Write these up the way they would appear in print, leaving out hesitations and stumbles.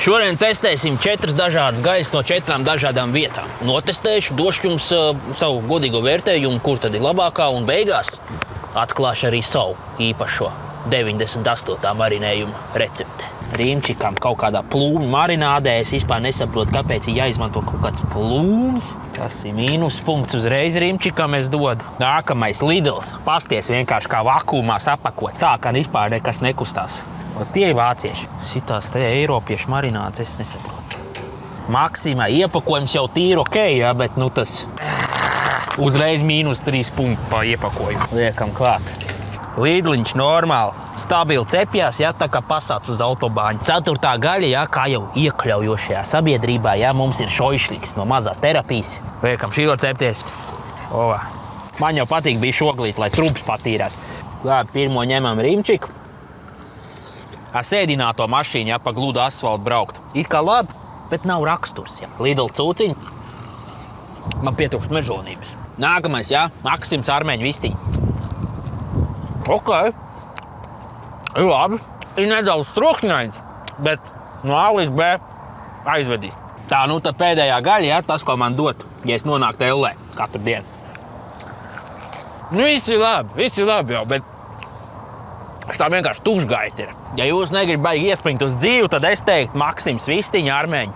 Šodien testēsim 4 dažādas gaļas no 4 dažādām vietām. Notestēšu, došu jums savu godīgo vērtējumu, kur tad ir labākā, un beigās atklāšu arī savu īpašo 98. marinējuma recepti. Rīmčikam kaut kādā plūmu marinādē, es vispār nesaprotu, kāpēc ir jāizmanto kaut kāds plūms. Tas ir mīnuspunkts uzreiz Rīmčikam es dodu. Nākamais Lidls. Pasties vienkārši kā vakuumā sapakot. Tā, ka vispār nekas nekustās. O, tie ir vācieši. Šitās te eiropiešu marinādes es nesaprotu. Maksimā iepakojums jau tīri ok, ja, bet nu tas uzreiz -3 punktu pa iepakojumu. Liekam klāt. Lidliņš normāli, stabili cepjās, ja, tā kā pasāc uz autobāņu. 4. gaļa, ja, kā jau iekļaujošajā sabiedrībā, ja, mums ir šoišliks no mazās terapijas. Liekam šīro cepties. O, man jau patīk bija šoglīt, lai trubs patīrās. Labi, pirmo ņemam Rīmčiku. Ar sēdināto mašīnu, ja, pa gludu asfaltu braukt. It kā labi, bet nav raksturs. Ja. Lidl cūciņi. Man pietrūkst mežonības. Nākamais, ja, Maksims armēņu vistiņi. Ok. Ir labi. Ir nedaudz trokšņains, bet no A līdz B aizvedīs. Tā, nu tad pēdējā gaļa, ja, tas, ko man dot, ja es nonāktu Ellē katru dienu. Nu, viss ir labi jau, bet tā vienkārši tukšgaita ir. Ja jūs negribat baigi iespringt uz dzīvi, tad es teiktu Maksims vistiņi armēņu.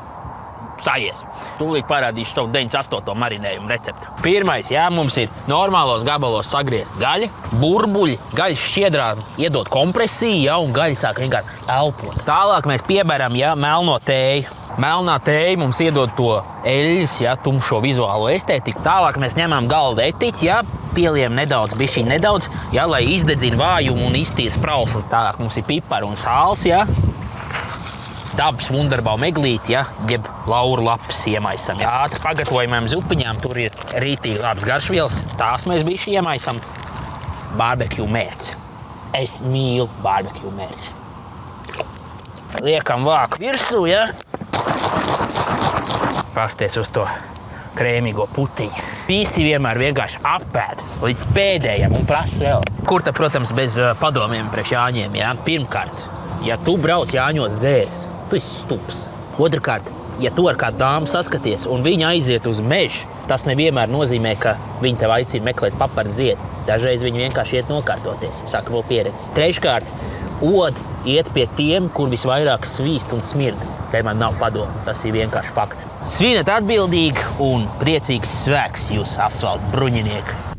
Sajies. Tūlīt parādīšu savu 98. marinējumu recepti. Pirmais, jā, mums ir normālos gabalos sagriezt gaļa, burbuļi, gaļas šķiedrā iedot kompresiju, jā, un gaļa sāk vienkārši elpot. Tālāk mēs pieberam, jā, melno tēju. Melnā tēja mums iedod to eļļas, jā, tumšo vizuālo estētiku. Tālāk mēs ņemam galvu etiķi, jā, pieliekam bišķiņ nedaudz, jā, lai izdedzina vājumu un iztīra sprauslas. Tālāk mums ir pipari un sāls, jā. Dabas vunderbau meglīti, ja, jeb lauru lapas iemaisam. Ja. Ātri pagatavojumiem zupiņām tur ir rītīgi labs garšvielas. Tās mēs bišķi iemaisam. Barbekju mērci. Es mīlu barbekju mērci. Liekam vāku virsū, ja. Pasties uz to krēmīgo putiņu. Visi vienmēr vienkārši apēd līdz pēdējiem un prasa vēl. Kur te, protams, bez padomiem priekš Jāņiem, ja. Pirmkārt, ja tu brauc Jāņos dzēs, tu esi stups. Otrkārt, ja tu ar kādu dāmu saskaties un viņa aiziet uz mežu, tas nevienmēr nozīmē, ka viņa tev aicina meklēt papardu ziedu. Dažreiz viņi vienkārši iet nokārtoties, saka vēl pieredzi. Treškārt, odi iet pie tiem, kur visvairāk svīst un smird. Te man nav padomu, tas ir vienkārši fakts. Svinat atbildīgi un priecīgs svēks jūs asfaltu bruņinieki.